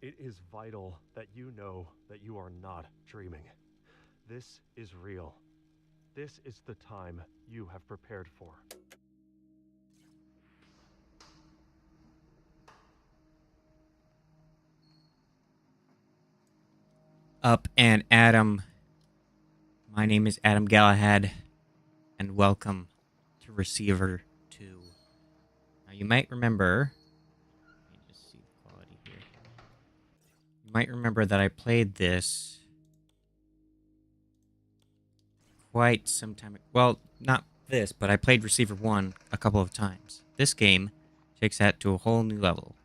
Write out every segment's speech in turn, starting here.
It is vital that you know that you are not dreaming. This is real. This is the time you have prepared for. Up and Adam. My name is Adam Galahad, and welcome to Receiver 2. Now, you might remember. Let me just see the quality here. You might remember that I played this quite some time. Well, not this, but I played Receiver 1 a couple of times. This game takes that to a whole new level.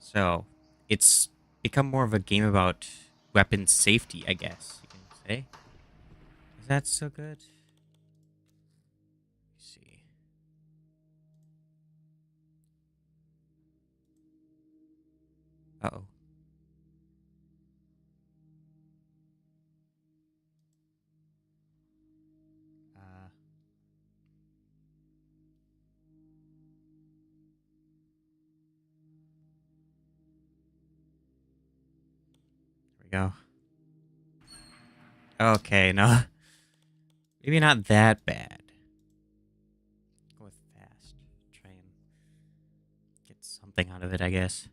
So, it's become more of a game about weapons safety, I guess you can say. Is that so good? Let's see. Uh-oh. Uh, there we go. Okay, no. Maybe not that bad. Go with fast. Try and get something out of it, I guess.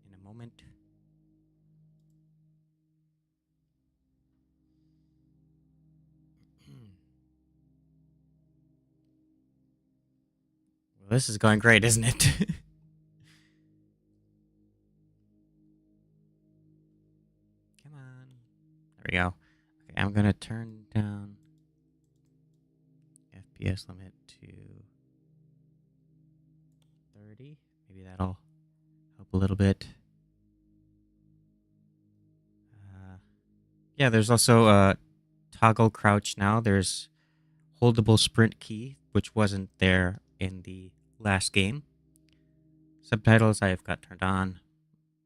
In a moment. Well, this is going great, isn't it? Come on. There we go. Okay, I'm gonna turn down FPS limit to 30. Maybe that'll help a little bit. Yeah, there's also a toggle crouch now. There's holdable sprint key, which wasn't there in the last game. Subtitles I've got turned on.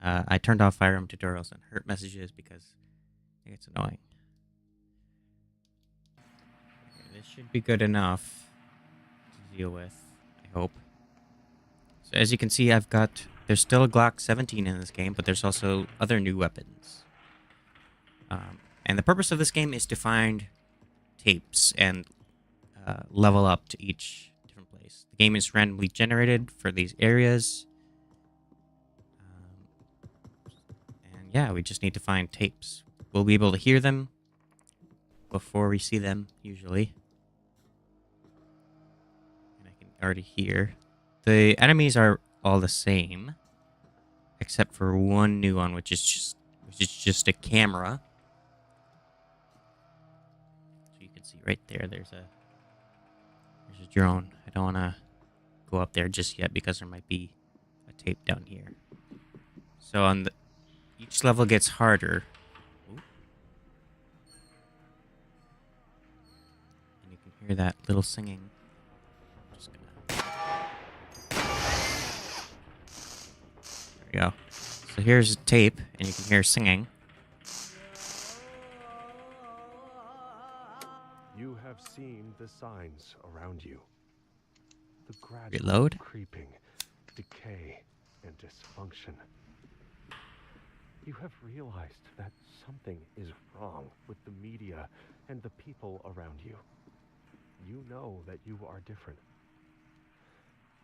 I turned off firearm tutorials and hurt messages because I think it's annoying. Okay, this should be good enough to deal with, I hope. So as you can see, there's still a Glock 17 in this game, but there's also other new weapons. And the purpose of this game is to find tapes and level up to each different place. The game is randomly generated for these areas. And yeah, we just need to find tapes. We'll be able to hear them before we see them, usually. And I can already hear. The enemies are all the same, except for one new one, which is just a camera. So you can see right there. There's a drone. I don't want to go up there just yet because there might be a tape down here. So each level gets harder. Ooh. And you can hear that little singing. I'm just gonna... There we go. So here's a tape, and you can hear singing. You have seen the signs around you. The gradual Reload. creeping, decay, and dysfunction. You have realized that something is wrong with the media and the people around you. You know that you are different.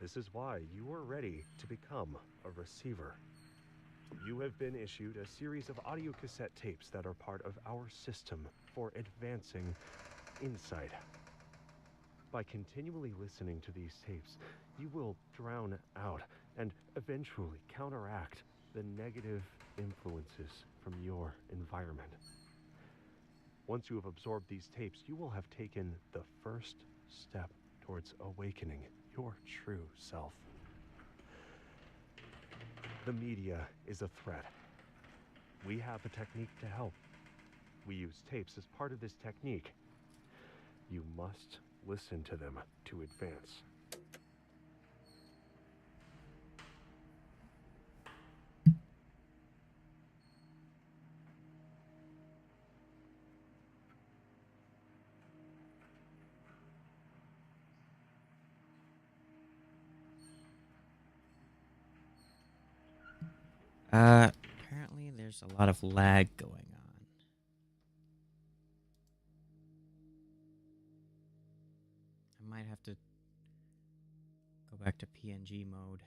This is why you are ready to become a receiver. You have been issued a series of audio cassette tapes that are part of our system for advancing insight. By continually listening to these tapes, you will drown out and eventually counteract the negative influences from your environment. Once you have absorbed these tapes, you will have taken the first step towards awakening your true self. The media is a threat. We have a technique to help. We use tapes as part of this technique. You must listen to them to advance. Apparently there's a lot of lag going on. I might have to go back to PNG mode.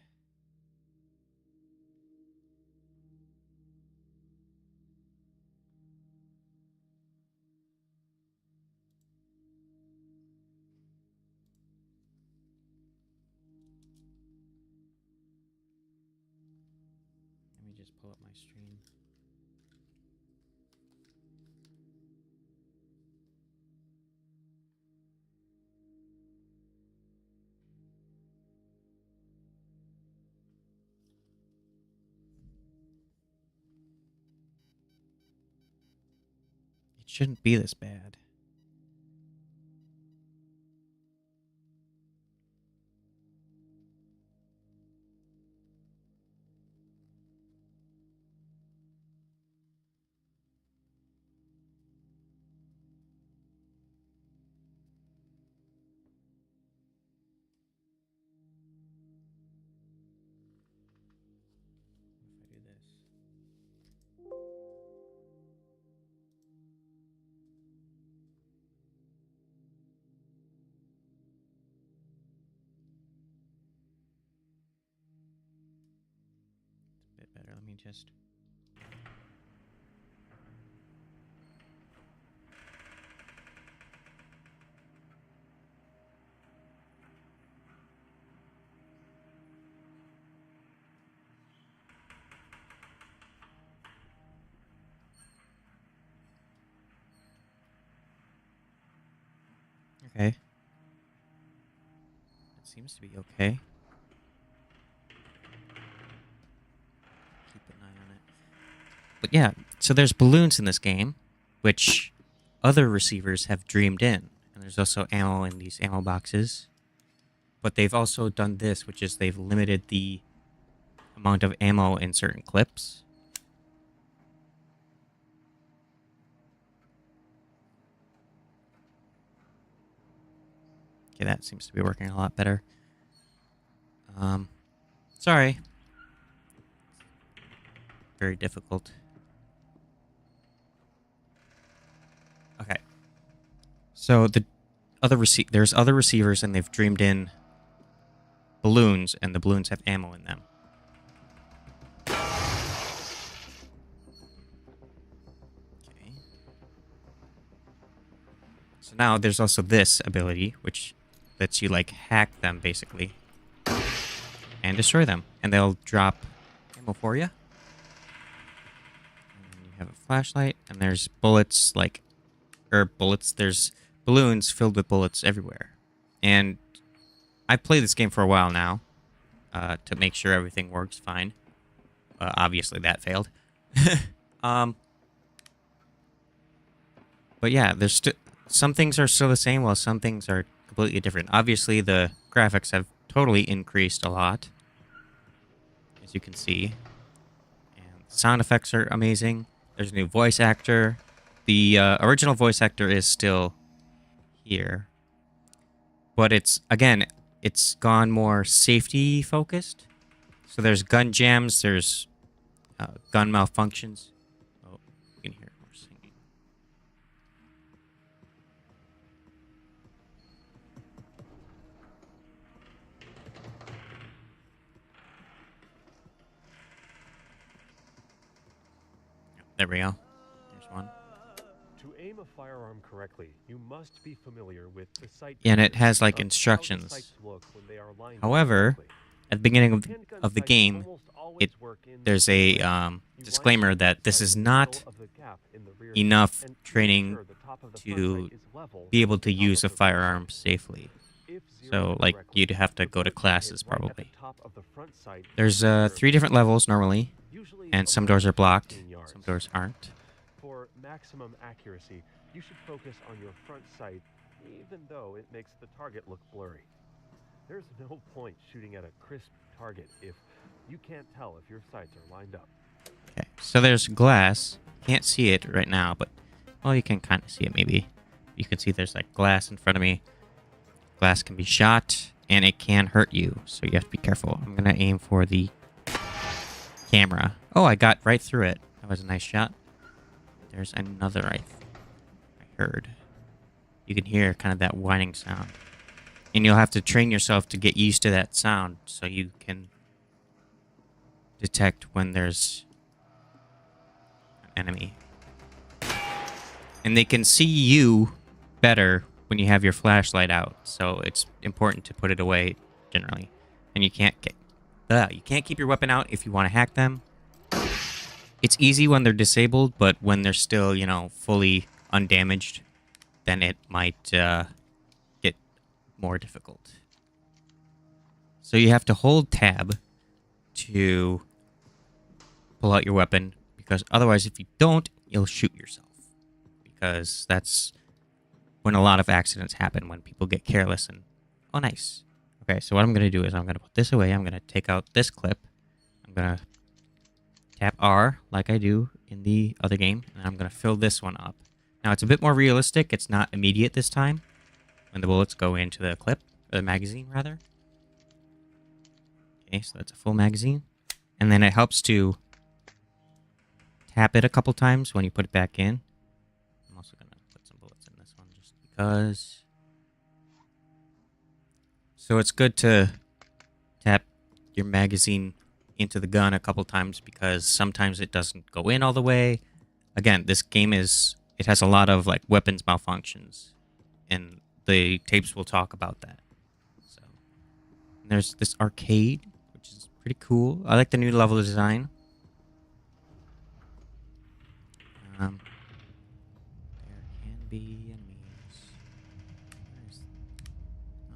Let me just pull up my stream. It shouldn't be this bad. If I do this. It's a bit better. Let me just... Okay. It seems to be okay. Keep an eye on it. But yeah, so there's balloons in this game, which other receivers have dreamed in. And there's also ammo in these ammo boxes. But they've also done this, which is they've limited the amount of ammo in certain clips. Okay, that seems to be working a lot better. Sorry. Very difficult. Okay. So there's other receivers, and they've dreamed in balloons, and the balloons have ammo in them. Okay. So now there's also this ability, which lets you like hack them basically and destroy them, and they'll drop ammo for you. And then you have a flashlight, and there's bullets there's balloons filled with bullets everywhere. And I've played this game for a while now to make sure everything works fine. Obviously that failed. But yeah, there's some things are still the same, while some things are completely different. Obviously, the graphics have totally increased a lot, as you can see. And sound effects are amazing. There's a new voice actor. The original voice actor is still here. But it's gone more safety focused. So there's gun jams, there's gun malfunctions. Oh, you can hear more singing. There we go. There's one. To aim a firearm correctly, you must be familiar with the sight. Yeah, and it has like instructions. However, at the beginning of the game, there's a disclaimer that this is not enough training to be able to use a firearm safely. So, like, you'd have to go to classes probably. There's 3 different levels normally, and some doors are blocked, some doors aren't. For maximum accuracy, you should focus on your front sight, even though it makes the target look blurry. There's no point shooting at a crisp target if you can't tell if your sights are lined up. Okay, so there's glass. Can't see it right now, but, well, you can kind of see it maybe. You can see there's like glass in front of me. Glass can be shot, and it can hurt you, so you have to be careful. I'm going to aim for the camera. Oh, I got right through it. That was a nice shot. There's another I heard. You can hear kind of that whining sound. And you'll have to train yourself to get used to that sound so you can detect when there's an enemy. And they can see you better when you have your flashlight out, so it's important to put it away generally. And you can't keep your weapon out if you want to hack them. It's easy when they're disabled, but when they're still, fully undamaged, then it might get more difficult. So you have to hold tab to pull out your weapon, because otherwise, if you don't, you'll shoot yourself. Because that's when a lot of accidents happen, when people get careless and... Oh, nice. Okay, so what I'm going to do is I'm going to put this away. I'm going to take out this clip. I'm going to tap R, like I do in the other game, and I'm going to fill this one up. Now, it's a bit more realistic. It's not immediate this time, when the bullets go into the clip, or the magazine, rather. Okay, so that's a full magazine. And then it helps to tap it a couple times when you put it back in. I'm also going to put some bullets in this one just because. So it's good to tap your magazine into the gun a couple times because sometimes it doesn't go in all the way. Again, this game it has a lot of like weapons malfunctions, and the tapes will talk about that. So and there's this arcade, which is pretty cool. I like the new level design. There can be enemies.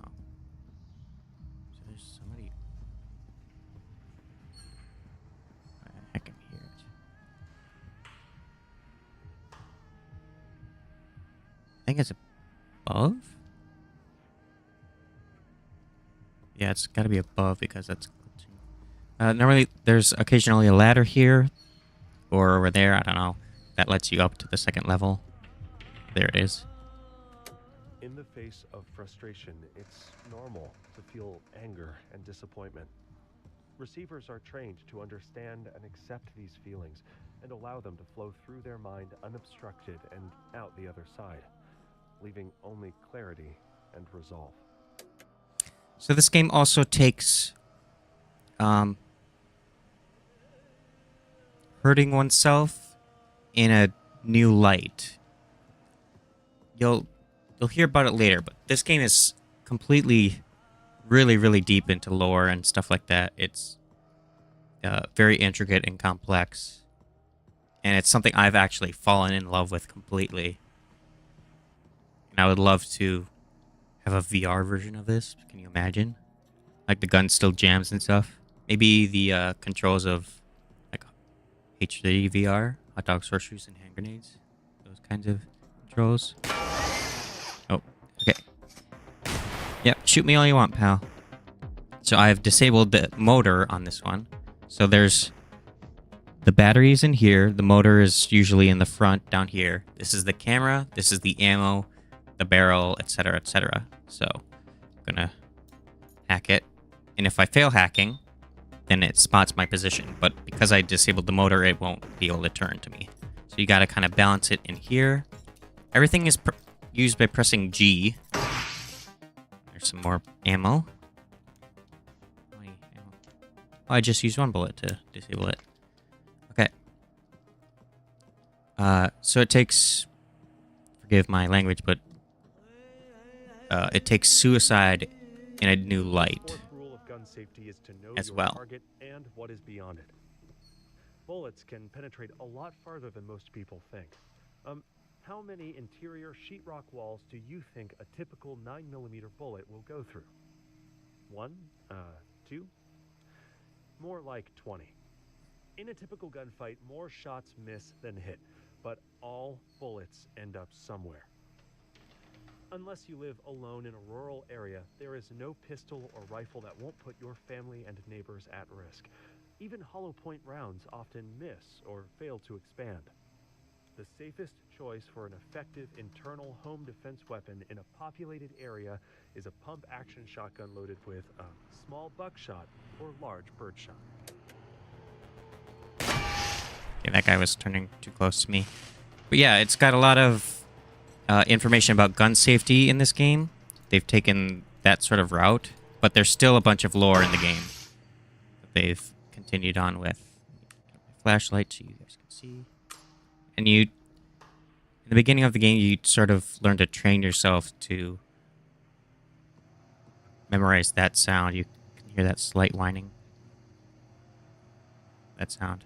Oh. So there's somebody. I can hear it. I think it's above? Yeah, it's got to be above because that's glitching. Normally, there's occasionally a ladder here or over there. I don't know. That lets you up to the second level. There it is. In the face of frustration, it's normal to feel anger and disappointment. Receivers are trained to understand and accept these feelings and allow them to flow through their mind unobstructed and out the other side, leaving only clarity and resolve. So this game also takes hurting oneself in a new light. You'll hear about it later, but this game is completely really, really deep into lore and stuff like that. It's very intricate and complex. And it's something I've actually fallen in love with completely. And I would love to have a VR version of this. Can you imagine? Like the gun still jams and stuff. Maybe the controls of like H3 VR, hot dog sorceries and hand grenades. Those kinds of controls. Oh, okay. Yep, shoot me all you want, pal. So I've disabled the motor on this one. So there's the batteries in here. The motor is usually in the front down here. This is the camera. This is the ammo, the barrel, etc., etc. So I'm gonna hack it. And if I fail hacking, then it spots my position. But because I disabled the motor, it won't be able to turn to me. So you gotta kind of balance it in here. Everything is used by pressing G. There's some more ammo. Oh, I just used one bullet to disable it. Okay. So it takes... Forgive my language, but... it takes suicide in a new light. Rule of gun safety is to know as your well. target and what is beyond it. Bullets can penetrate a lot farther than most people think. How many interior sheetrock walls do you think a typical 9mm bullet will go through? 1? 2? More like 20. In a typical gunfight, more shots miss than hit, but all bullets end up somewhere. Unless you live alone in a rural area, there is no pistol or rifle that won't put your family and neighbors at risk. Even hollow point rounds often miss or fail to expand. The safest choice for an effective internal home defense weapon in a populated area is a pump-action shotgun loaded with a small buckshot or large birdshot. Okay, that guy was turning too close to me. But yeah, it's got a lot of information about gun safety in this game. They've taken that sort of route, but there's still a bunch of lore in the game that they've continued on with. Flashlight so you guys can see. And you, in the beginning of the game, you sort of learn to train yourself to memorize that sound. You can hear that slight whining. That sound.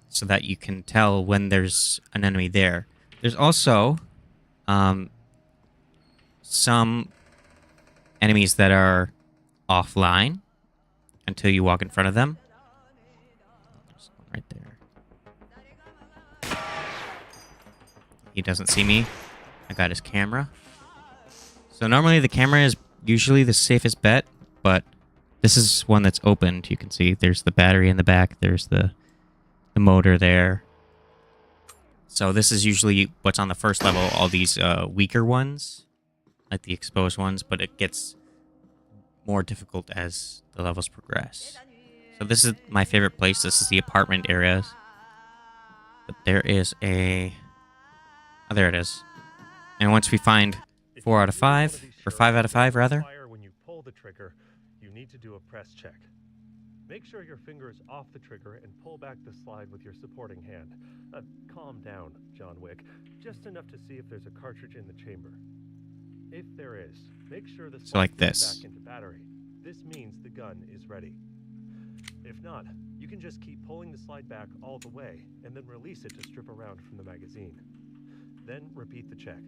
So that you can tell when there's an enemy there. There's also some enemies that are offline until you walk in front of them. There's one right there. He doesn't see me. I got his camera. So normally the camera is usually the safest bet, but this is one that's opened. You can see there's the battery in the back. There's the motor there. So this is usually what's on the first level, all these weaker ones, like the exposed ones, but it gets more difficult as the levels progress. So this is my favorite place. This is the apartment areas. But there is a... Oh, there it is. And once we find 4 out of 5, or 5 out of 5 rather. When you pull the trigger, you need to do a press check. Make sure your finger is off the trigger and pull back the slide with your supporting hand. Calm down, John Wick. Just enough to see if there's a cartridge in the chamber. If there is, make sure the slide like goes this. back into battery. This means the gun is ready. If not, you can just keep pulling the slide back all the way and then release it to strip around from the magazine. Then repeat the check,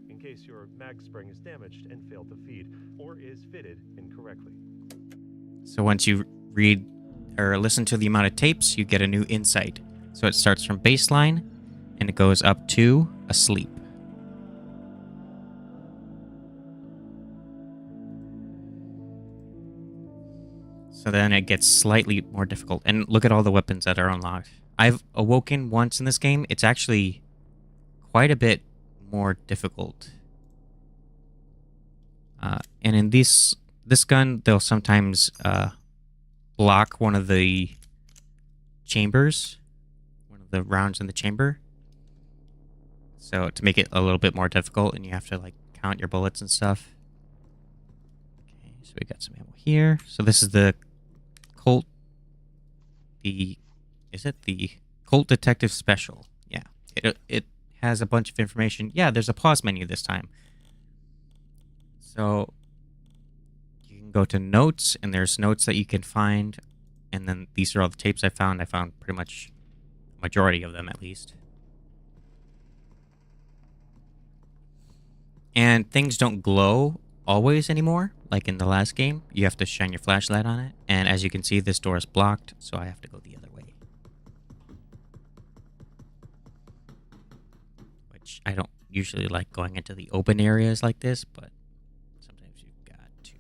in case your mag spring is damaged and failed to feed, or is fitted incorrectly. So once you read or listen to the amount of tapes, you get a new insight. So it starts from baseline and it goes up to asleep. So then it gets slightly more difficult. And look at all the weapons that are unlocked. I've awoken once in this game. It's actually quite a bit more difficult. And in this gun, they'll sometimes block one of the chambers, one of the rounds in the chamber. So to make it a little bit more difficult, and you have to like count your bullets and stuff. Okay, so we got some ammo here. So this is the Colt. Is it the Colt Detective Special? Yeah, it has a bunch of information. Yeah, there's a pause menu this time. So you can go to notes, and there's notes that you can find. And then these are all the tapes I found. I found pretty much a majority of them, at least. And things don't glow always anymore, like in the last game. You have to shine your flashlight on it. And as you can see, this door is blocked, so I have to go the other way. Which I don't usually like going into the open areas like this, but sometimes you've got to...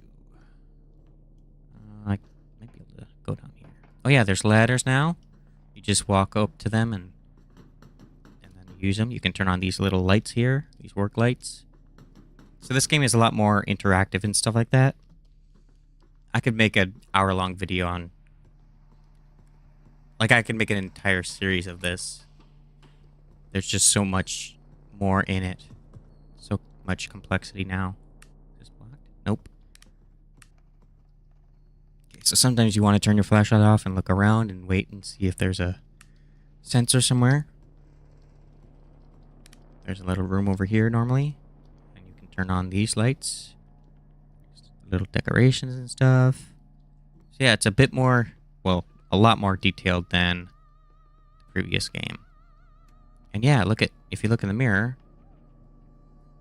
I might be able to go down here. Oh yeah, there's ladders now. You just walk up to them and then use them. You can turn on these little lights here, these work lights. So this game is a lot more interactive and stuff like that. I could make an hour-long video on... Like, I could make an entire series of this. There's just so much more in it. So much complexity now. Is this blocked? Nope. Okay, so sometimes you want to turn your flashlight off and look around and wait and see if there's a sensor somewhere. There's a little room over here normally. Turn on these lights. Just little decorations and stuff. So yeah, it's a bit more, well, a lot more detailed than the previous game. And yeah, if you look in the mirror,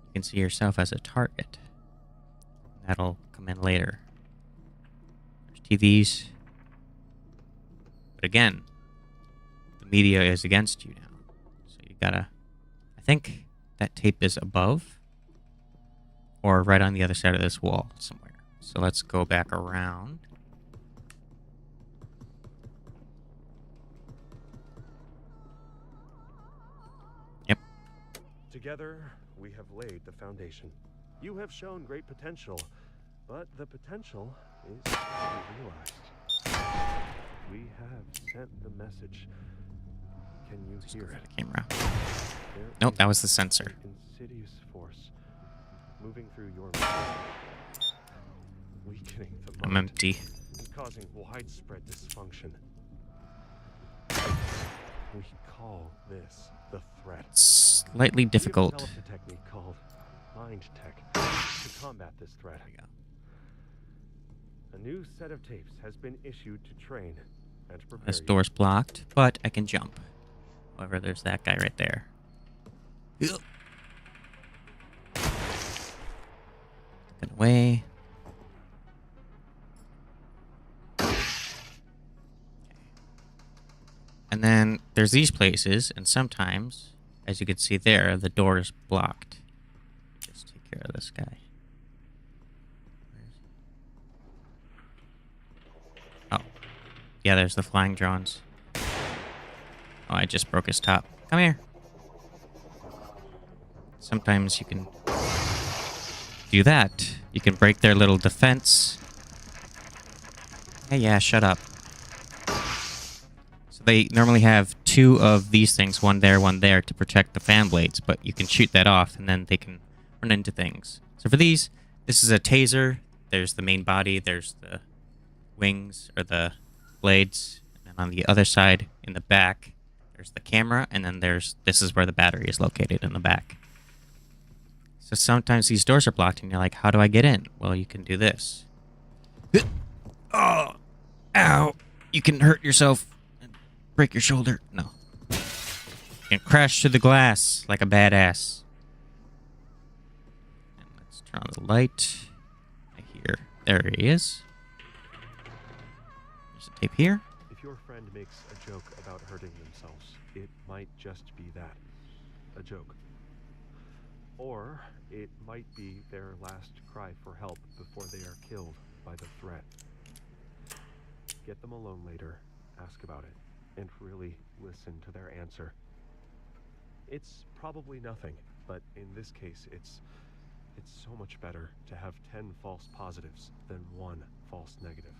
you can see yourself as a target. That'll come in later. There's TVs. But again, the media is against you now. So you gotta, I think that tape is above. Or right on the other side of this wall somewhere. So let's go back around. Yep. Together, we have laid the foundation. You have shown great potential, but the potential is to be realized. We have sent the message. Can you hear it? The camera. There Nope, is that was the sensor. an insidious force moving through your mind, weakening the I'm mind empty. and causing widespread dysfunction. We call this the threat. Slightly difficult. We have developed a technique called Mind Tech to combat this threat. There we go. A new set of tapes has been issued to train and prepare This you. door's blocked, but I can jump. However, there's that guy right there. Get away. And then there's these places, and sometimes, as you can see there, the door is blocked. Just take care of this guy. Where is he? Oh. Yeah, there's the flying drones. Oh, I just broke his top. Come here. Sometimes you can do that. You can break their little defense. Hey, yeah, shut up. So they normally have two of these things, one there, to protect the fan blades, but you can shoot that off, and then they can run into things. So for these, this is a taser. There's the main body. There's the wings, or the blades. And on the other side, in the back, there's the camera, and then this is where the battery is located in the back. So sometimes these doors are blocked, and you're like, how do I get in? Well, you can do this. Oh, ow. You can hurt yourself and break your shoulder. No. You can crash through the glass like a badass. And let's turn on the light. I hear. There he is. There's a tape here. If your friend makes a joke about hurting themselves, it might just be that. A joke. Or it might be their last cry for help before they are killed by the threat. Get them alone later, ask about it, and really listen to their answer. It's probably nothing, but in this case, it's so much better to have 10 false positives than 1 false negative.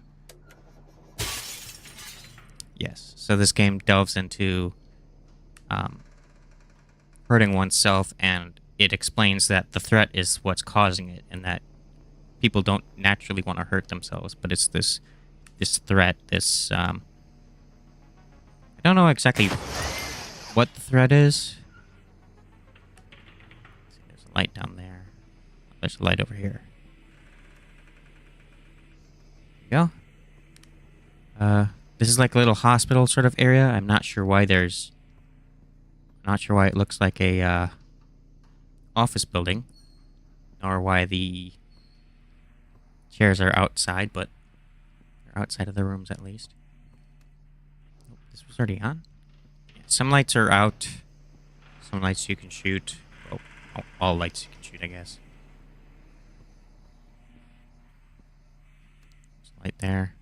Yes. So this game delves into hurting oneself, and it explains that the threat is what's causing it, and that people don't naturally want to hurt themselves, but it's this threat, I don't know exactly what the threat is. There's a light down there. There's a light over here. There you go. This is like a little hospital sort of area. I'm not sure why it looks like a office building, nor why the chairs are outside, but they're outside of the rooms at least. Oh, this was already on. Yeah, some lights are out. Some lights you can shoot. Oh, all lights you can shoot, I guess. There's a light there.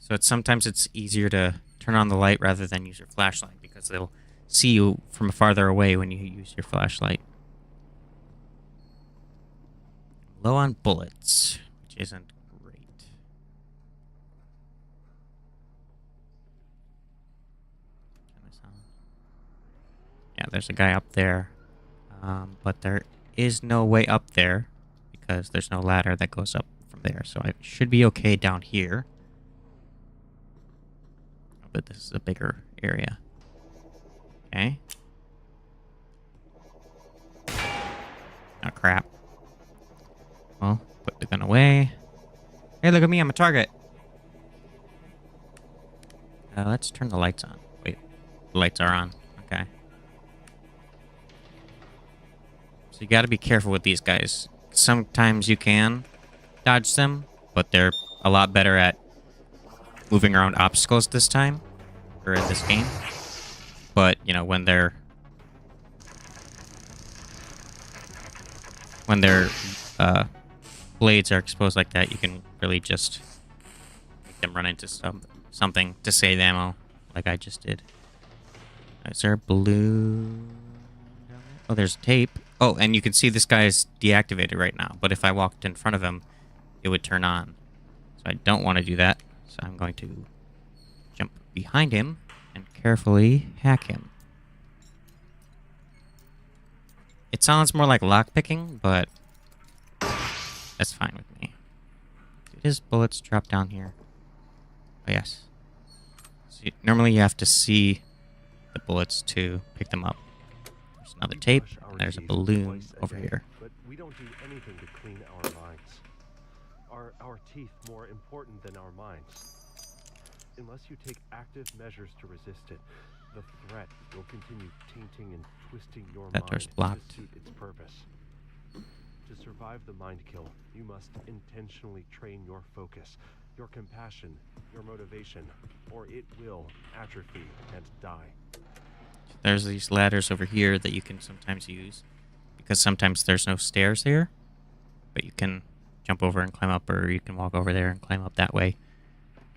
So sometimes it's easier to turn on the light rather than use your flashlight, because they'll see you from farther away when you use your flashlight. Low on bullets, which isn't great. Turn this on. Yeah, there's a guy up there. But there is no way up there because there's no ladder that goes up from there. So I should be okay down here. But this is a bigger area. Okay. Oh, crap. Well, put the gun away. Hey, look at me, I'm a target. Let's turn the lights on. Wait, the lights are on. Okay. So you gotta be careful with these guys. Sometimes you can dodge them, but they're a lot better at moving around obstacles this time, or in this game. But, you know, when their blades are exposed like that, you can really just make them run into something to save ammo, like I just did. Is there a balloon? Oh, there's tape. Oh, and you can see this guy is deactivated right now, but if I walked in front of him, it would turn on. So I don't want to do that, so I'm going to jump behind him and carefully hack him. It sounds more like lockpicking, but that's fine with me. Did his bullets drop down here? Oh, yes. See, normally you have to see the bullets to pick them up. There's another tape, and there's a balloon over here. But we don't do anything to clean our minds. Are our teeth more important than our minds? Unless you take active measures to resist it, the threat will continue tainting and twisting your That mind door's blocked. to suit its purpose. To survive the mind kill, you must intentionally train your focus, your compassion, your motivation, or it will atrophy and die. There's these ladders over here that you can sometimes use, because sometimes there's no stairs here, but you can jump over and climb up, or you can walk over there and climb up that way.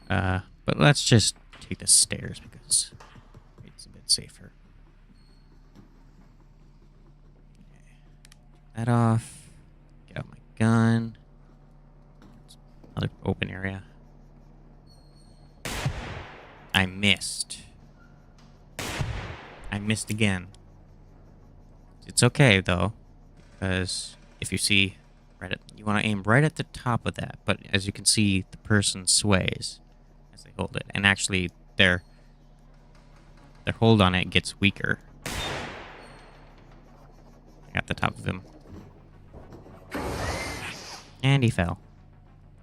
But let's just take the stairs because it's a bit safer. Okay. That off. Get out my gun. Another open area. I missed. I missed again. It's okay though, because if you see you want to aim right at the top of that, but as you can see, the person sways as they hold it, and actually their hold on it gets weaker. I got the top of him, and he fell,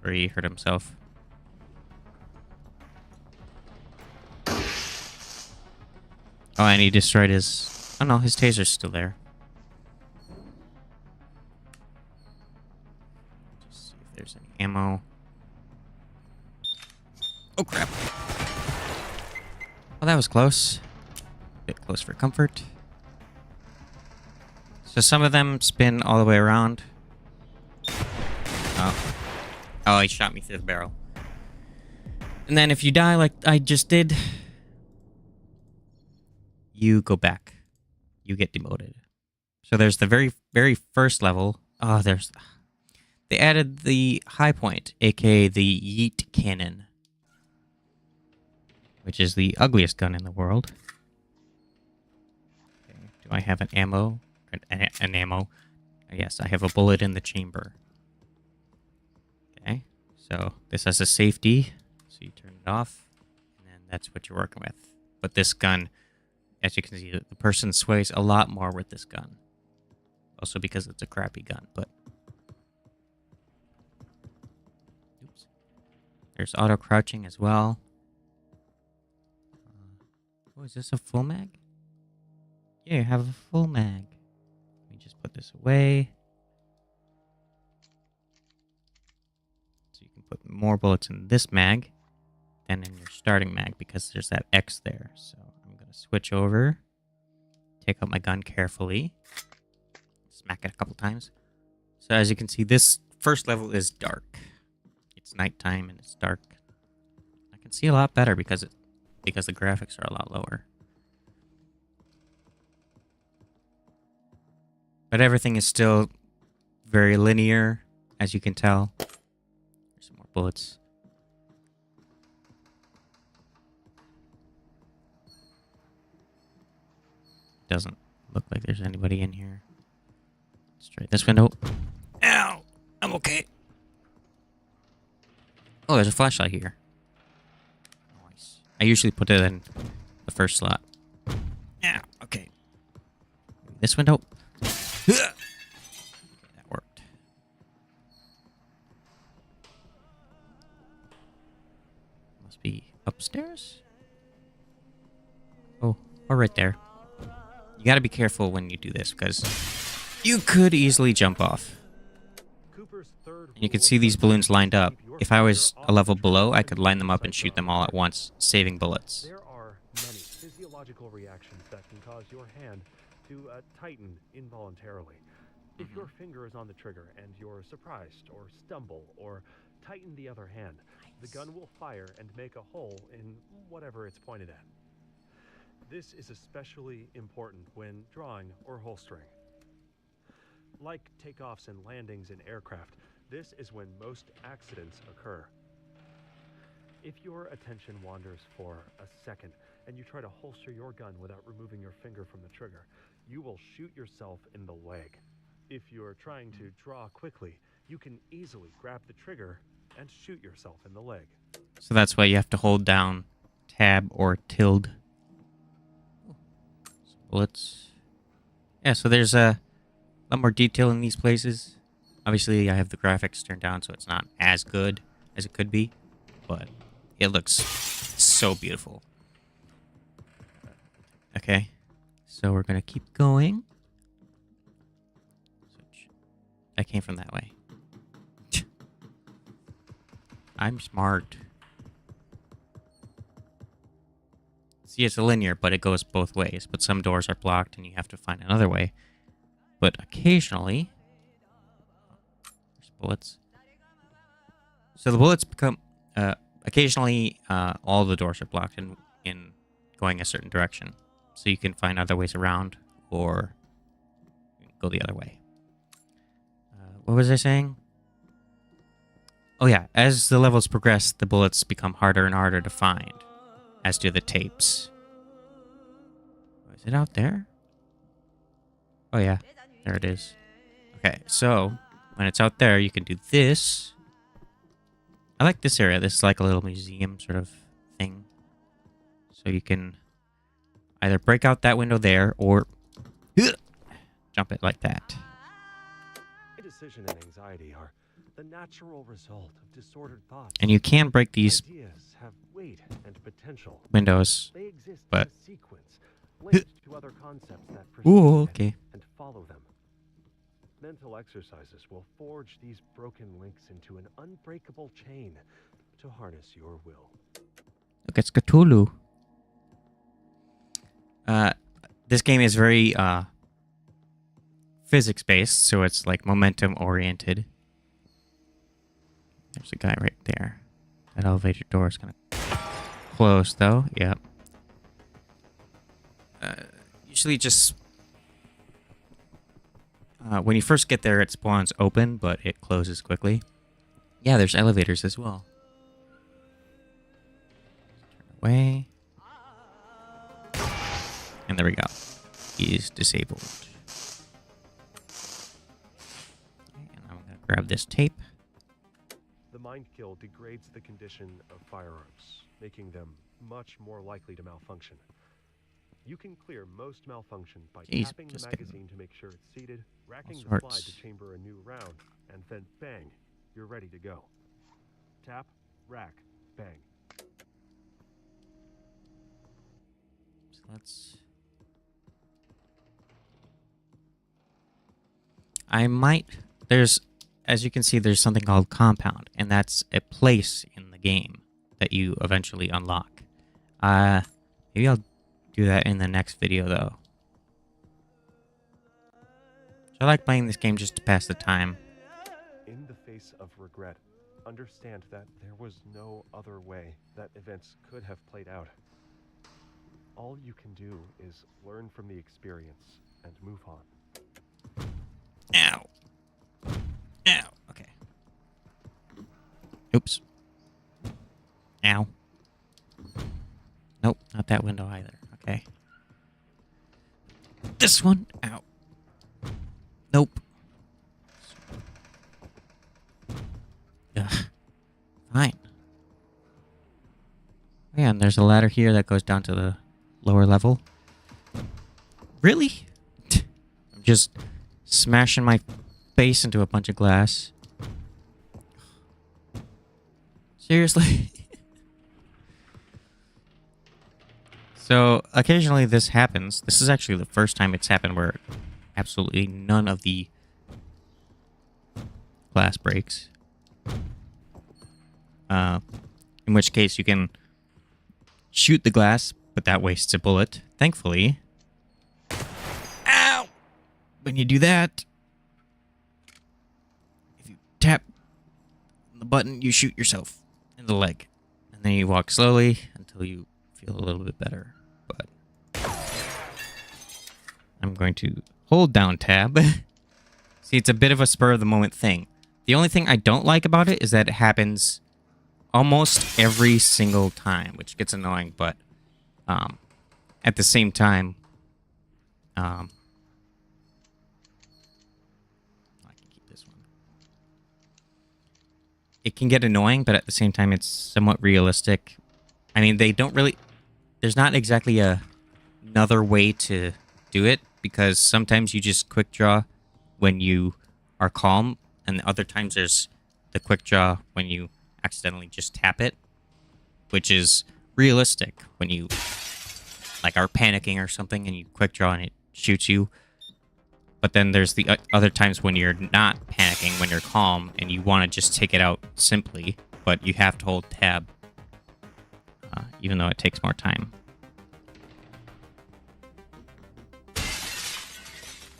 or he hurt himself. Oh, and he destroyed his... Oh no, his taser's still there. Just see if there's any ammo. Oh crap. Well, that was close. A bit close for comfort. So some of them spin all the way around. Oh. Oh, he shot me through the barrel. And then if you die like I just did, you go back. You get demoted. So there's the very, very first level. Oh, they added the high point, aka the Yeet Cannon, which is the ugliest gun in the world. Okay. Do I have an ammo? An ammo? Yes, I have a bullet in the chamber. Okay, so this has a safety, so you turn it off, and then that's what you're working with. But this gun, as you can see, the person sways a lot more with this gun. Also because it's a crappy gun, but... Oops. There's auto-crouching as well. Oh, is this a full mag? Yeah, you have a full mag. Let me just put this away. So you can put more bullets in this mag than in your starting mag because there's that X there. So I'm going to switch over. Take out my gun carefully. Smack it a couple times. So as you can see, this first level is dark. It's nighttime and it's dark. I can see a lot better because the graphics are a lot lower. But everything is still very linear, as you can tell. There's some more bullets. Doesn't look like there's anybody in here. Straight this window. Ow! I'm okay. Oh, there's a flashlight here. Nice. I usually put it in the first slot. Yeah, okay. This window. Okay, that worked. Must be upstairs? Oh, or right there. You gotta be careful when you do this, because you could easily jump off. And you can see these balloons lined up. If I was a level below, I could line them up and shoot them all at once, saving bullets. There are many physiological reactions that can cause your hand to tighten involuntarily. If your finger is on the trigger and you're surprised or stumble or tighten the other hand, the gun will fire and make a hole in whatever it's pointed at. This is especially important when drawing or holstering. Like takeoffs and landings in aircraft, this is when most accidents occur. If your attention wanders for a second and you try to holster your gun without removing your finger from the trigger, you will shoot yourself in the leg. If you're trying to draw quickly, you can easily grab the trigger and shoot yourself in the leg. So that's why you have to hold down tab or tilde. Bullets. Yeah, so there's a lot more detail in these places. Obviously, I have the graphics turned down, so it's not as good as it could be, but it looks so beautiful. Okay, so we're gonna keep going. I came from that way. I'm smart. See, it's a linear, but it goes both ways. But some doors are blocked, and you have to find another way. But occasionally... There's bullets. So the bullets become... occasionally, all the doors are blocked in going a certain direction. So you can find other ways around, or go the other way. What was I saying? Oh yeah, as the levels progress, the bullets become harder and harder to find, as do the tapes. Is it out there? Oh yeah, there it is. Okay, so when it's out there, you can do this. I like this area. This is like a little museum sort of thing. So you can either break out that window there or jump it like that. Indecision and anxiety are the natural result of disordered thoughts. And you can break these Ideas have weight and potential. windows, They exist but... in a sequence, linked to other concepts that precede Ooh, them okay. and follow them. Mental exercises will forge these broken links into an unbreakable chain to harness your will. Look, it's Cthulhu. This game is very physics-based, so it's like momentum-oriented. There's a guy right there. That elevator door is kind of close, though. Yep. Usually just... when you first get there, it spawns open, but it closes quickly. Yeah, there's elevators as well. Turn away. And there we go. He's disabled. Okay, and I'm going to grab this tape. The mind kill degrades the condition of firearms, making them much more likely to malfunction. You can clear most malfunction by tapping the magazine to make sure it's seated, racking the slide to chamber a new round, and then bang, you're ready to go. Tap, rack, bang. So let's... I might... There's... As you can see, there's something called Compound, and that's a place in the game that you eventually unlock. Maybe I'll do that in the next video, though. So I like playing this game just to pass the time. In the face of regret, understand that there was no other way that events could have played out. All you can do is learn from the experience and move on. Ow. Ow. Okay. Oops. Ow. Nope, not that window either. Okay. This one. Ow. Nope. Ugh. Fine. Yeah, and there's a ladder here that goes down to the lower level. Really? I'm just smashing my face into a bunch of glass. Seriously? So, occasionally this happens. This is actually the first time it's happened where absolutely none of the glass breaks. In which case you can shoot the glass, but that wastes a bullet. Thankfully. Ow! When you do that, if you tap the button, you shoot yourself in the leg. And then you walk slowly until you feel a little bit better. But I'm going to hold down tab. See, it's a bit of a spur of the moment thing. The only thing I don't like about it is that it happens almost every single time, which gets annoying, but at the same time, I can keep this one. It can get annoying, but at the same time, it's somewhat realistic. I mean, they don't really... There's not exactly another way to do it, because sometimes you just quick draw when you are calm, and other times there's the quick draw when you accidentally just tap it, which is realistic when you like are panicking or something and you quick draw and it shoots you. But then there's the other times when you're not panicking, when you're calm and you want to just take it out simply, but you have to hold tab, even though it takes more time.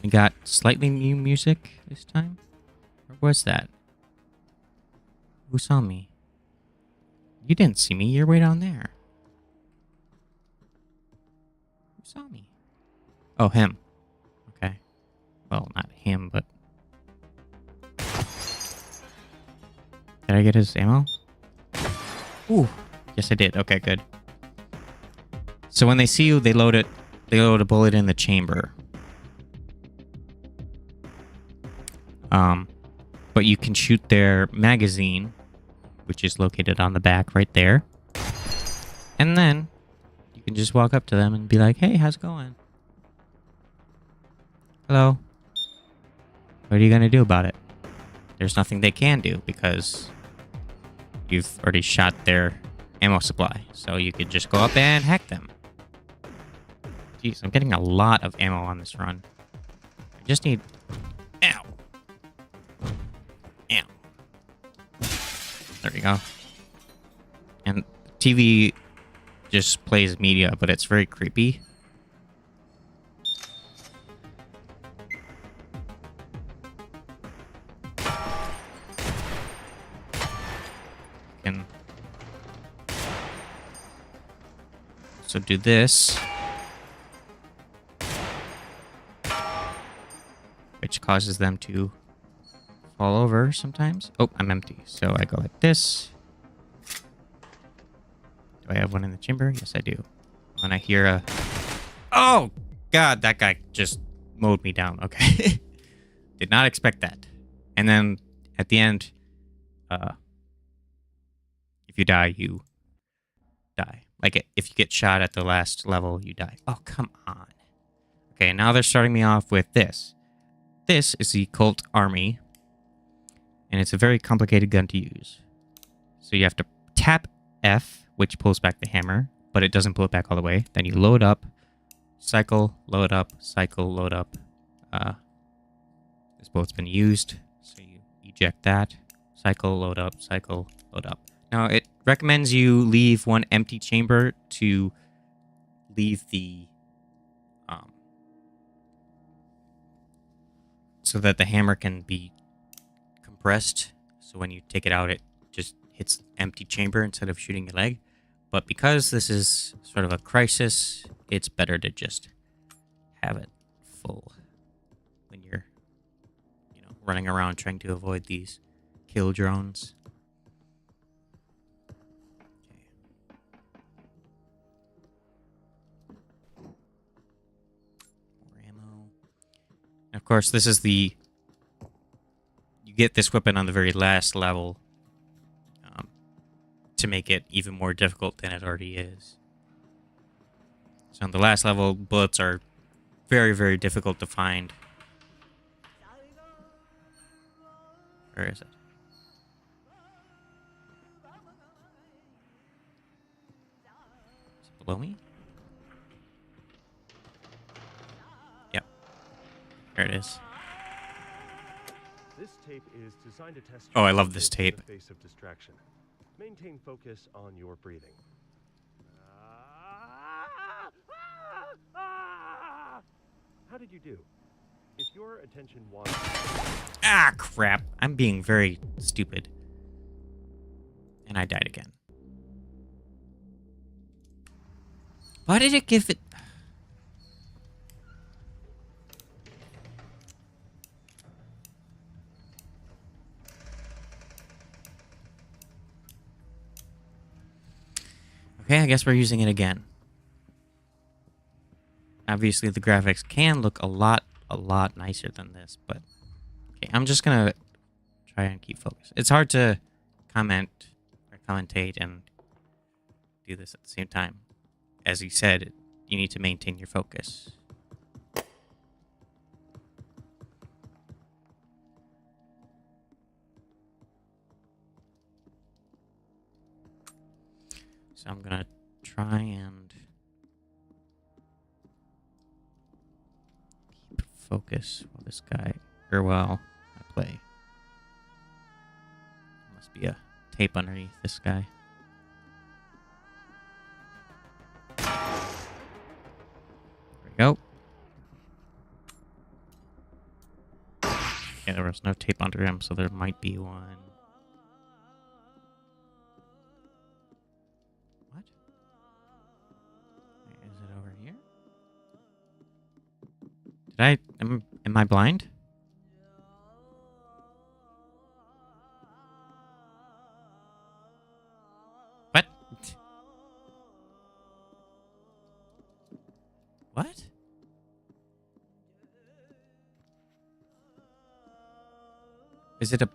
We got slightly new music this time. Or was that? Who saw me? You didn't see me. You're way down there. Who saw me? Oh, him. Okay. Well, not him, but... Did I get his ammo? Ooh. Yes, I did. Okay, good. So when they see you, they load it. They load a bullet in the chamber. But you can shoot their magazine, which is located on the back right there. And then you can just walk up to them and be like, hey, how's it going? Hello. What are you going to do about it? There's nothing they can do because you've already shot their ammo supply. So you could just go up and hack them. Jeez, I'm getting a lot of ammo on this run. I just need... Ow. Ow. There we go. And TV just plays media, but it's very creepy. Can so do this, which causes them to fall over sometimes. Oh, I'm empty. So I go like this. Do I have one in the chamber? Yes, I do. When I hear a... Oh, God, that guy just mowed me down. Okay. Did not expect that. And then at the end, if you die, you die. Like, if you get shot at the last level, you die. Oh, come on. Okay, now they're starting me off with this. This is the Colt Army. And it's a very complicated gun to use. So you have to tap F, which pulls back the hammer, but it doesn't pull it back all the way. Then you load up, cycle, load up, cycle, load up. This bullet's been used, so you eject that. Cycle, load up, cycle, load up. Now, it recommends you leave one empty chamber to leave the... so that the hammer can be compressed. So when you take it out, it just hits empty chamber instead of shooting your leg. But because this is sort of a crisis, it's better to just have it full when you're, running around trying to avoid these kill drones. Of course, this is the... You get this weapon on the very last level to make it even more difficult than it already is. So on the last level, bullets are very, very difficult to find. Where is it? Is it below me? Yep. There it is. This tape is designed to test. Oh, I love this tape. In the face of distraction. Maintain focus on your breathing. How did you do? If your attention wanders... Ah, crap. I'm being very stupid. And I died again. Why did it give it... Okay, I guess we're using it again. Obviously, the graphics can look a lot nicer than this, but okay, I'm just gonna try and keep focus. It's hard to comment or commentate and do this at the same time. As you said, you need to maintain your focus. So I'm gonna try and keep focus while this guy, or while I play. Must be a tape underneath this guy. There we go. Yeah, there was no tape under him, so there might be one. What? Is it over here? Am I blind? What? What? Is it a...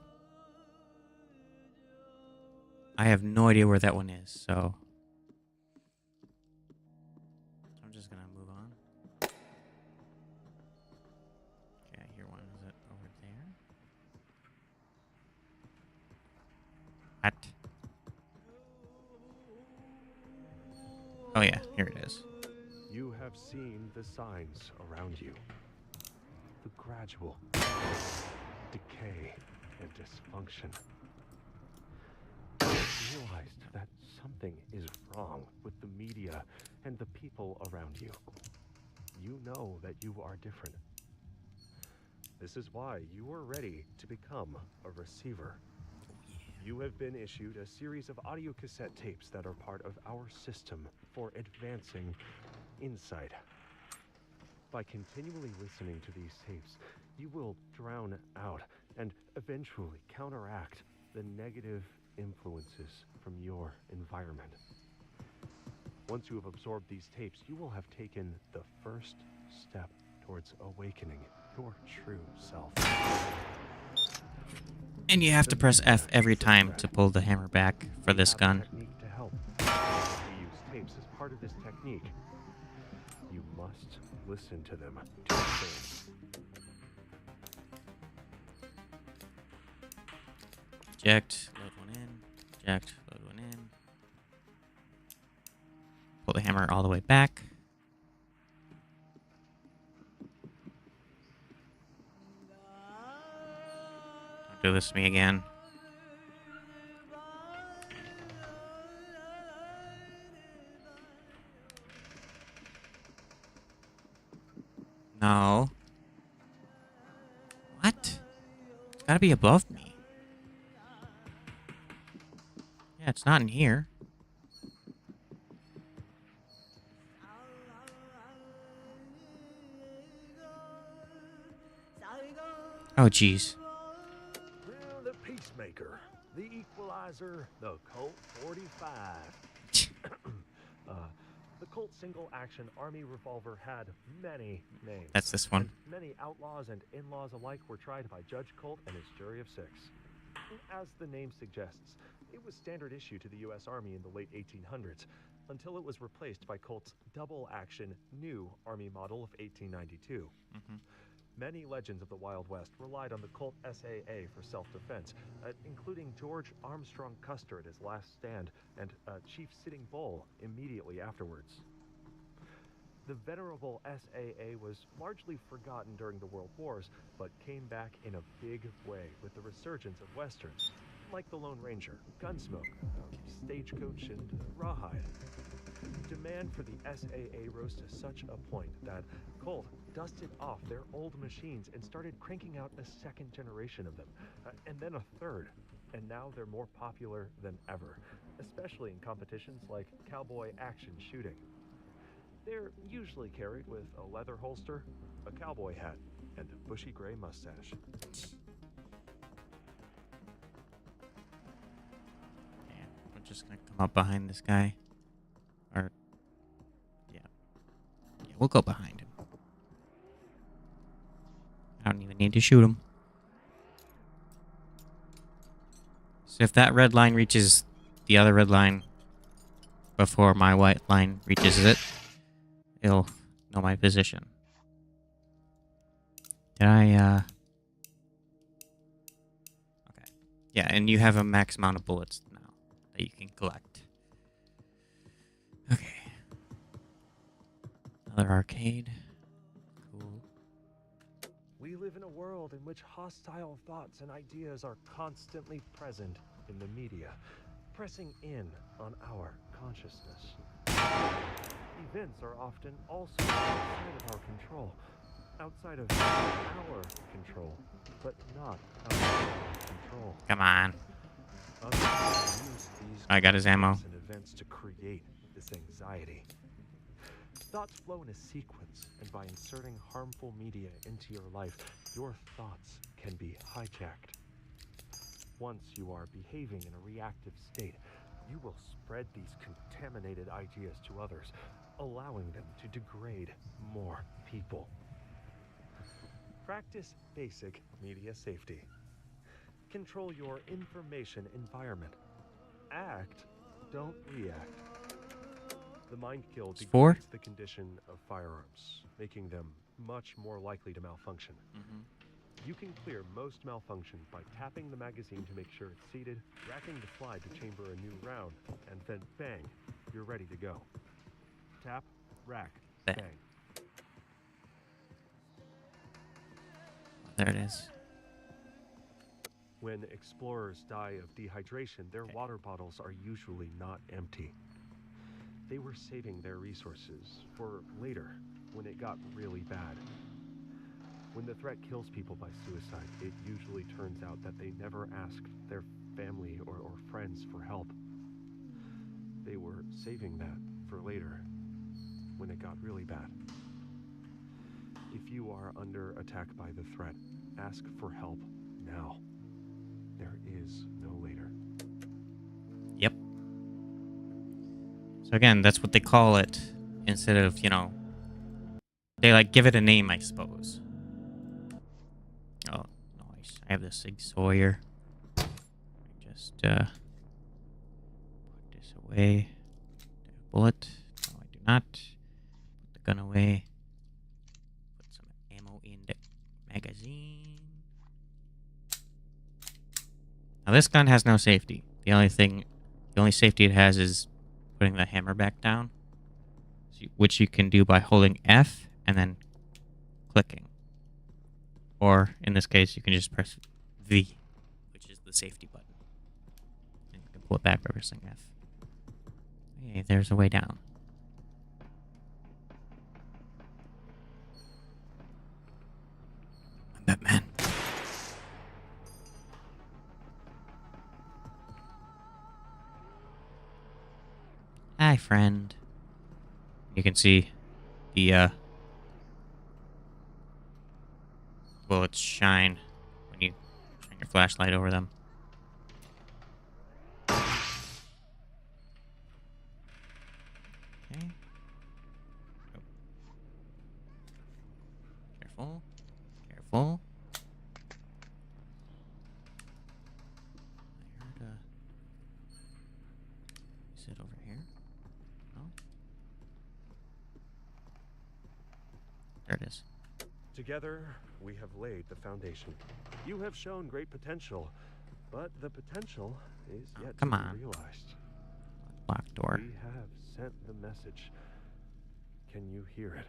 I have no idea where that one is, so... I'm just gonna move on. Okay, I hear one. Is it over there? What? Oh yeah, here it is. You have seen the signs around you. The gradual decay and dysfunction. You realized that something is wrong with the media and the people around you. You know that you are different. This is why you are ready to become a receiver. You have been issued a series of audio cassette tapes that are part of our system for advancing insight. By continually listening to these tapes, you will drown out and eventually counteract the negative influences from your environment. Once you have absorbed these tapes, you will have taken the first step towards awakening your true self. And you have to press F every time to pull the hammer back for this gun. Technique to help. We use tapes as part of this technique. You must listen to them to understand. Eject, load one in. Eject, load one in. Pull the hammer all the way back. Don't do this to me again. No. What? It's gotta be above me. Yeah, it's not in here. Oh, jeez. Well, the Peacemaker, the Equalizer, the Colt 45. The Colt single-action Army revolver had many names. That's this one. And many outlaws and in-laws alike were tried by Judge Colt and his jury of 6. As the name suggests, it was standard issue to the U.S. Army in the late 1800s, until it was replaced by Colt's double-action new Army model of 1892. Many legends of the Wild West relied on the Colt SAA for self-defense, including George Armstrong Custer at his last stand and Chief Sitting Bull immediately afterwards. The venerable SAA was largely forgotten during the World Wars, but came back in a big way with the resurgence of westerns, like the Lone Ranger, Gunsmoke, Stagecoach, and Rawhide. Demand for the SAA rose to such a point that Colt dusted off their old machines and started cranking out a second generation of them, and then a third. And now they're more popular than ever, especially in competitions like cowboy action shooting. They're usually carried with a leather holster, a cowboy hat, and a bushy gray mustache. Yeah, we're just gonna come up behind this guy. we'll go behind him. I don't even need to shoot him. So if that red line reaches the other red line before my white line reaches it, it'll know my position. Did I, Okay. Yeah, and you have a max amount of bullets now that you can collect. Okay. Another arcade. Cool. We live in a world in which hostile thoughts and ideas are constantly present in the media, pressing in on our consciousness. Events are often also outside of our control, outside of our control, but not our control. Come on. Others use these I got his ammo. and events to create this anxiety. Thoughts flow in a sequence, and by inserting harmful media into your life, your thoughts can be hijacked. Once you are behaving in a reactive state, you will spread these contaminated ideas to others, allowing them to degrade more people. Practice basic media safety. Control your information environment. Act, don't react. The mind kill Four? degrades the condition of firearms, making them much more likely to malfunction. You can clear most malfunction by tapping the magazine to make sure it's seated, racking the slide to chamber a new round, and then bang, you're ready to go. Tap, rack, Bang. bang. There it is. When explorers die of dehydration, their water bottles are usually not empty. They were saving their resources for later, when it got really bad. When the threat kills people by suicide, it usually turns out that they never asked their family or friends for help. They were saving that for later, when it got really bad. If you are under attack by the threat, ask for help now. There is no later. Yep. So again, that's what they call it. Instead of, they like give it a name, I suppose. Oh, nice. I have the Sig Sauer. Just put this away. Bullet. No, I do not. Put the gun away. Put some ammo in the magazine. Now this gun has no safety. The only safety it has is putting the hammer back down, which you can do by holding F and then clicking. Or, in this case, you can just press V, which is the safety button. And you can pull it back by pressing F. Okay, there's a way down. I'm Batman. Hi, friend. You can see the bullets shine when you shine your flashlight over them. Okay. Oh. Careful. Careful. I heard is it over here? No? There it is. Together, we have laid the foundation. You have shown great potential, but the potential is yet come to on. be realized. Locked door. We have sent the message. Can you hear it?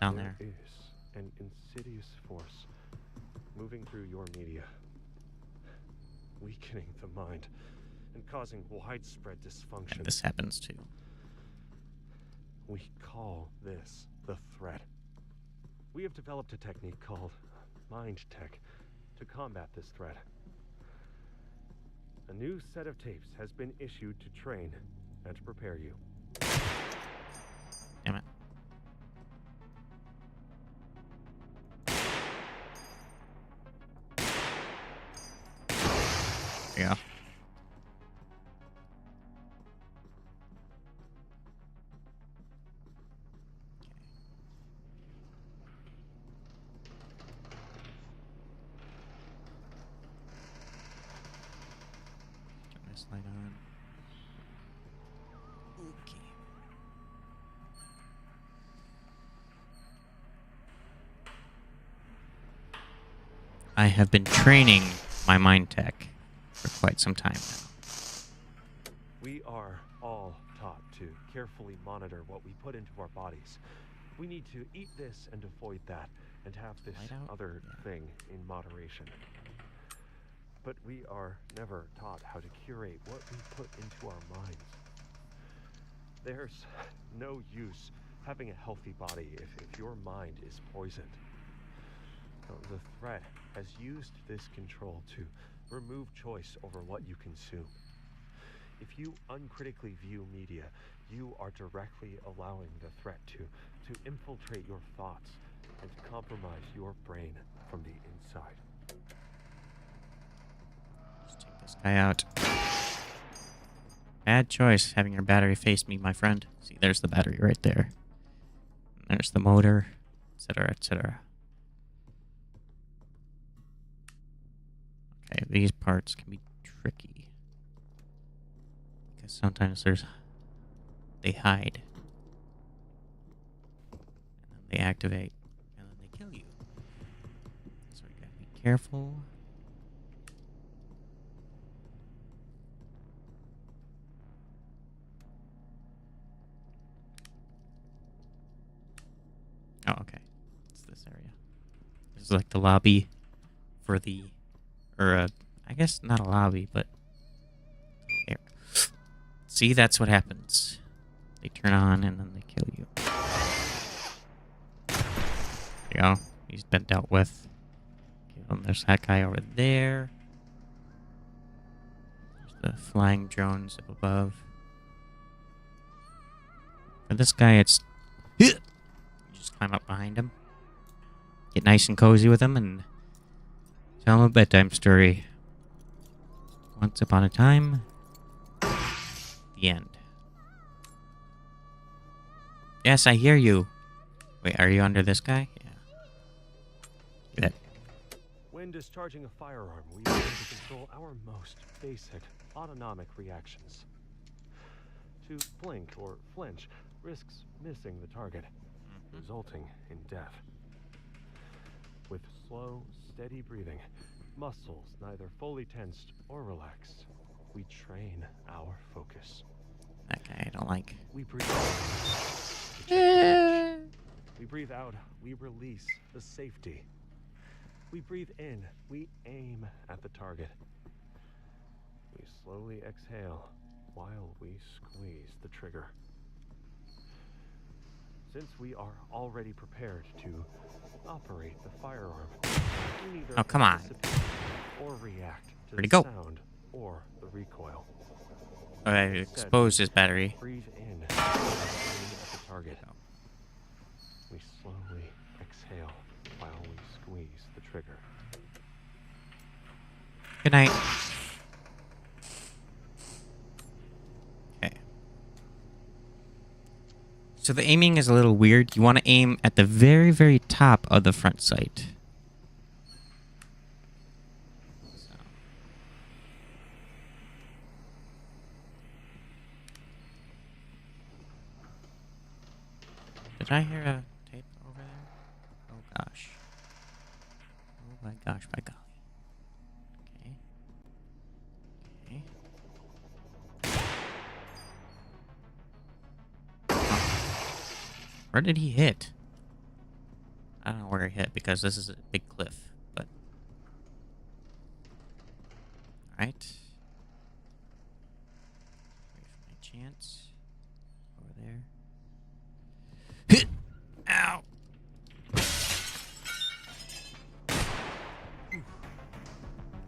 Down there. There is an insidious force moving through your media, weakening the mind and causing widespread dysfunction. And this happens too. We call this the threat. We have developed a technique called Mind Tech to combat this threat. A new set of tapes has been issued to train and to prepare you. Damn it. There you go. this light on. Okay. I have been training my mind tech for quite some time now. We are all taught to carefully monitor what we put into our bodies. We need to eat this and avoid that, and have this other thing in moderation. But we are never taught how to curate what we put into our minds. There's no use having a healthy body if your mind is poisoned. The threat has used this control to remove choice over what you consume. If you uncritically view media, you are directly allowing the threat to infiltrate your thoughts and to compromise your brain from the inside. Let's take this guy out. Bad choice having your battery face me, my friend. See, there's the battery right there. And there's the motor, etc., etc. Okay, these parts can be tricky. Because sometimes they hide. And then they activate. And then they kill you. So you gotta be careful. Oh, okay. It's this area. This is like the lobby for the... Or, I guess not a lobby, but... Here. See, that's what happens. They turn on and then they kill you. There you go. He's been dealt with. There's that guy over there. There's the flying drones up above. For this guy, it's... You just climb up behind him. Get nice and cozy with him and... Tell him a bedtime story. Once upon a time. The end. Yes, I hear you. Wait, are you under this guy? Yeah. Good. When discharging a firearm, we are able to control our most basic autonomic reactions. To blink or flinch risks missing the target, resulting in death. With slow, steady breathing, muscles neither fully tensed or relaxed, we train our focus. That guy I don't like. We breathe in. We breathe out. We release the safety. We breathe in. We aim at the target. We slowly exhale while we squeeze the trigger. Since we are already prepared to operate the firearm, we neither Oh, come on. or react to Where'd he the go? sound or the recoil. I exposed his battery. Breathe in, aim at the target. We slowly exhale while we squeeze the trigger. Good night. Okay. So the aiming is a little weird. You want to aim at the very, very top of the front sight. So. Did I hear a tape over there? Oh gosh. Oh my gosh, my golly. Okay. Okay. Where did he hit? I don't know where he hit because this is a big cliff, but... Alright. Wait for my chance. Over there. Hit! Ow!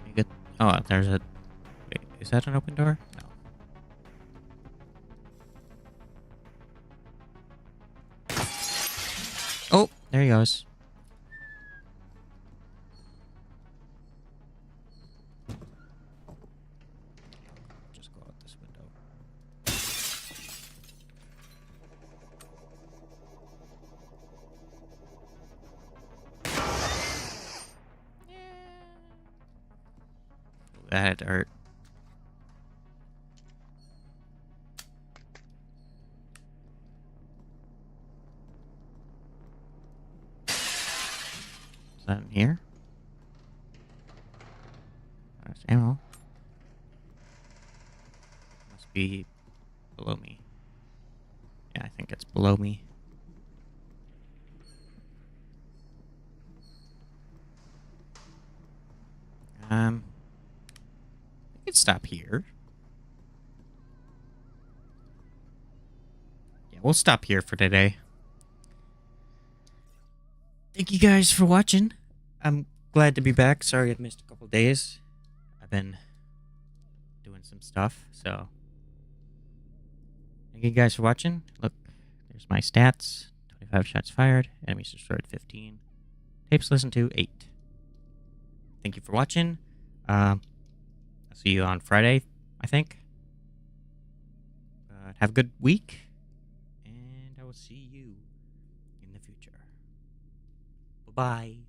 You get... Oh, there's a... Wait, is that an open door? No. Oh, there he goes. Just go out this window. That hurt. Nothing here. There's ammo. Must be below me. Yeah, I think it's below me. I could stop here. Yeah, we'll stop here for today. Thank you guys for watching. I'm glad to be back. Sorry I missed a couple days. I've been doing some stuff, so thank you guys for watching. Look, there's my stats. 25 shots fired. Enemies destroyed 15. Tapes listened to 8. Thank you for watching. I'll see you on Friday, I think. Have a good week, and I will see you in the future. Bye-bye.